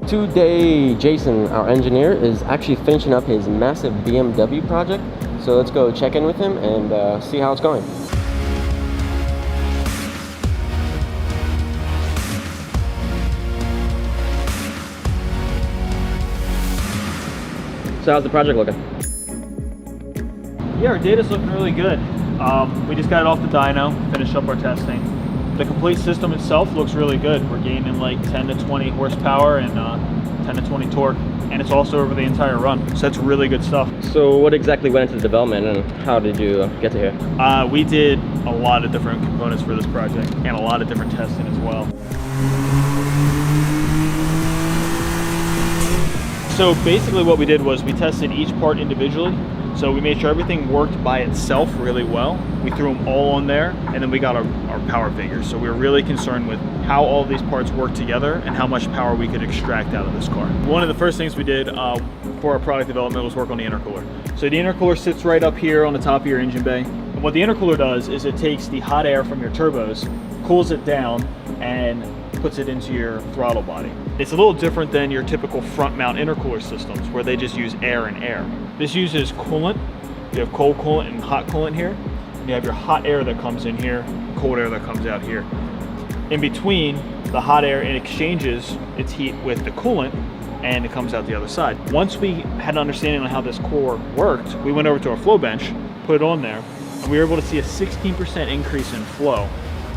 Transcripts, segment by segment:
Today, Jason, our engineer, is actually finishing up his massive BMW project. So let's go check in with him and see how it's going. So how's the project looking? Yeah, our data's looking really good. We just got it off the dyno, finished up our testing. The complete system itself looks really good. We're gaining like 10 to 20 horsepower and 10 to 20 torque, and it's also over the entire run. So that's really good stuff. So what exactly went into the development and how did you get to here? We did a lot of different components for this project and a lot of different testing as well. So basically what we did was we tested each part individually. So we made sure everything worked by itself really well. We threw them all on there, and then we got our power figures. So we were really concerned with how all of these parts work together and how much power we could extract out of this car. One of the first things we did for our product development was work on the intercooler. So the intercooler sits right up here on the top of your engine bay. And what the intercooler does is it takes the hot air from your turbos, cools it down, and puts it into your throttle body. It's a little different than your typical front mount intercooler systems where they just use air and air. This uses coolant. You have cold coolant and hot coolant here. And you have your hot air that comes in here, cold air that comes out here. In between, the hot air, it exchanges its heat with the coolant and it comes out the other side. Once we had an understanding on how this core worked, we went over to our flow bench, put it on there, and we were able to see a 16% increase in flow.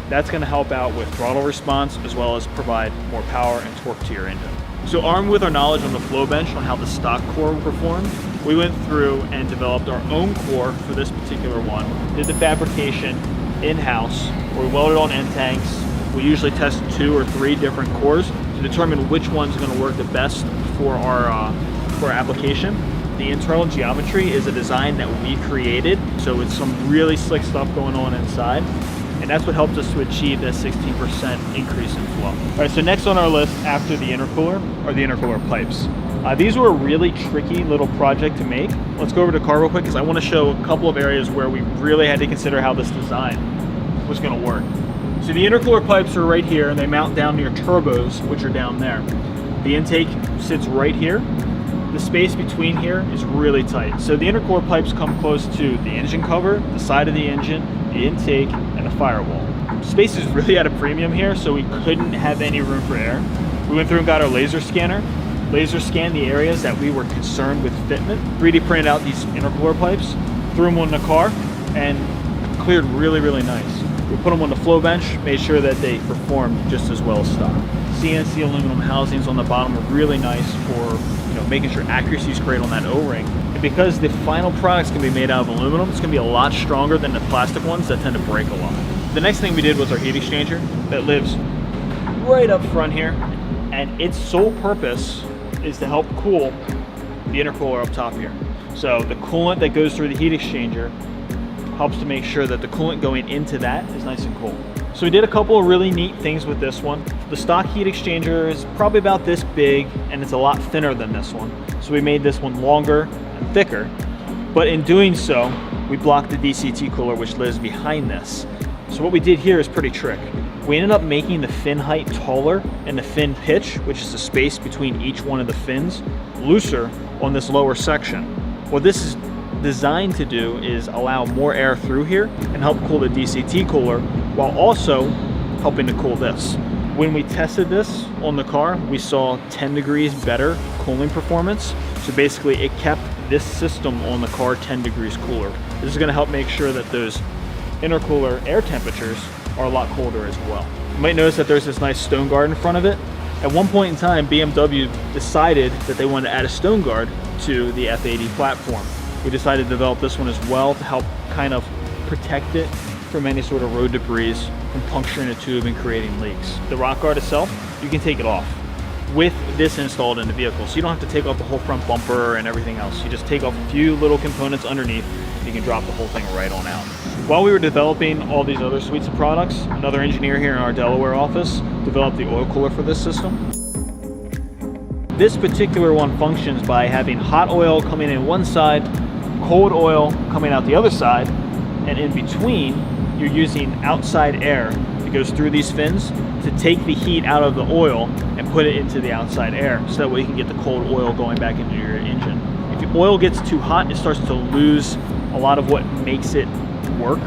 That's going to help out with throttle response as well as provide more power and torque to your engine. So armed with our knowledge on the flow bench on how the stock core performed, we went through and developed our own core for this particular one. Did the fabrication in-house, where we welded on end tanks. We usually test 2 or 3 different cores to determine which one's going to work the best for our application. The internal geometry is a design that we created, so it's some really slick stuff going on inside. And that's what helped us to achieve that 16% increase in flow. All right, so next on our list after the intercooler are the intercooler pipes. These were a really tricky little project to make. Let's go over to car real quick because I want to show a couple of areas where we really had to consider how this design was going to work. So the intercooler pipes are right here and they mount down to your turbos, which are down there. The intake sits right here. The space between here is really tight. So the intercooler pipes come close to the engine cover, the side of the engine, the intake, and the firewall. Space is really at a premium here, so we couldn't have any room for air. We went through and got our laser scanner, laser scanned the areas that we were concerned with fitment, 3D printed out these intercooler pipes, threw them on the car, and cleared really, really nice. We put them on the flow bench, made sure that they performed just as well as stock. CNC aluminum housings on the bottom are really nice for making sure accuracy is great on that O-ring. And because the final product's gonna be made out of aluminum, it's gonna be a lot stronger than the plastic ones that tend to break a lot. The next thing we did was our heat exchanger that lives right up front here, and its sole purpose is to help cool the intercooler up top here. So the coolant that goes through the heat exchanger helps to make sure that the coolant going into that is nice and cool. So we did a couple of really neat things with this one. The stock heat exchanger is probably about this big and it's a lot thinner than this one. So we made this one longer and thicker. But in doing so, we blocked the DCT cooler which lives behind this. So what we did here is pretty trick. We ended up making the fin height taller and the fin pitch, which is the space between each one of the fins, looser on this lower section. What this is designed to do is allow more air through here and help cool the DCT cooler while also helping to cool this. When we tested this on the car, we saw 10 degrees better cooling performance. So basically it kept this system on the car 10 degrees cooler. This is going to help make sure that those intercooler air temperatures are a lot colder as well. You might notice that there's this nice stone guard in front of it. At one point in time, BMW decided that they wanted to add a stone guard to the F80 platform. We decided to develop this one as well to help kind of protect it from any sort of road debris from puncturing a tube and creating leaks. The rock guard itself, you can take it off with this installed in the vehicle. So you don't have to take off the whole front bumper and everything else. You just take off a few little components underneath and you can drop the whole thing right on out. While we were developing all these other suites of products, another engineer here in our Delaware office developed the oil cooler for this system. This particular one functions by having hot oil coming in one side, cold oil coming out the other side, and in between you're using outside air that goes through these fins to take the heat out of the oil and put put it into the outside air, so that way you can get the cold oil going back into your engine. If the oil gets too hot, it starts to lose a lot of what makes it work,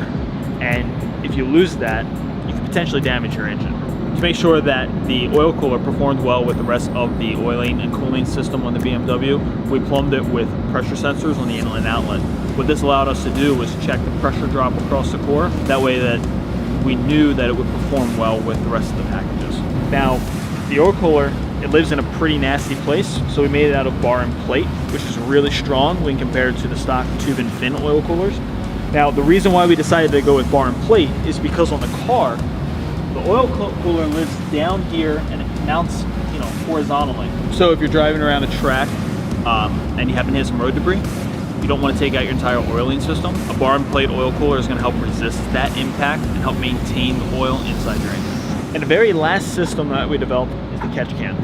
and if you lose that, you can potentially damage your engine. To make sure that the oil cooler performed well with the rest of the oiling and cooling system on the BMW, we plumbed it with pressure sensors on the inlet and outlet. What this allowed us to do was check the pressure drop across the core, that way that we knew that it would perform well with the rest of the packages. Now, the oil cooler, it lives in a pretty nasty place, so we made it out of bar and plate, which is really strong when compared to the stock tube and fin oil coolers. Now, the reason why we decided to go with bar and plate is because on the car, the oil cooler lives down here and it mounts, horizontally. So if you're driving around a track and you happen to hit some road debris, you don't want to take out your entire oiling system. A bar and plate oil cooler is going to help resist that impact and help maintain the oil inside your engine. And the very last system that we developed is the catch can.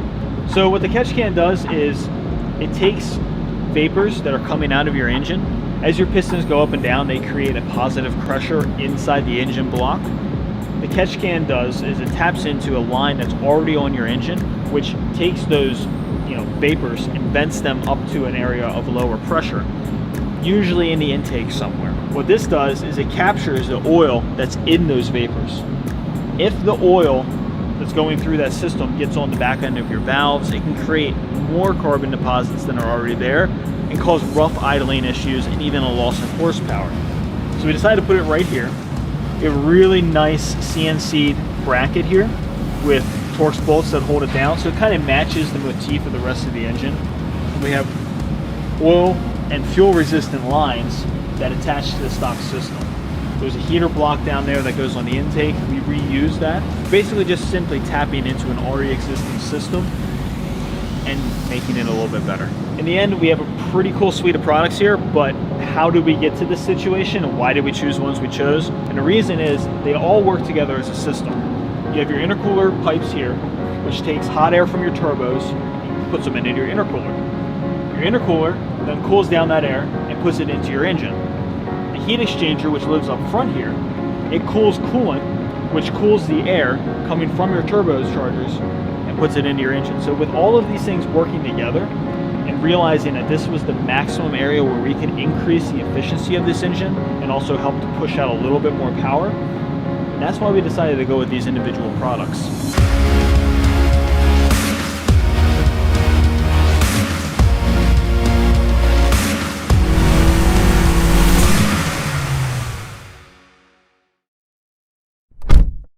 So what the catch can does is it takes vapors that are coming out of your engine. As your pistons go up and down, they create a positive pressure inside the engine block. The catch can does is it taps into a line that's already on your engine, which takes those vapors and vents them up to an area of lower pressure, usually in the intake somewhere. What this does is it captures the oil that's in those vapors. If the oil that's going through that system gets on the back end of your valves, it can create more carbon deposits than are already there and cause rough idling issues and even a loss of horsepower. So we decided to put it right here. We have a really nice CNC bracket here with Torx bolts that hold it down, so it kind of matches the motif of the rest of the engine. And we have oil and fuel resistant lines that attach to the stock system. There's a heater block down there that goes on the intake. We reuse that. Basically just simply tapping into an already existing system and making it a little bit better. In the end, we have a pretty cool suite of products here, but how did we get to this situation and why did we choose the ones we chose? And the reason is they all work together as a system. You have your intercooler pipes here, which takes hot air from your turbos and puts them into your intercooler. Your intercooler then cools down that air and puts it into your engine. The heat exchanger, which lives up front here, it cools coolant, which cools the air coming from your turbochargers and puts it into your engine. So with all of these things working together and realizing that this was the maximum area where we can increase the efficiency of this engine and also help to push out a little bit more power, that's why we decided to go with these individual products.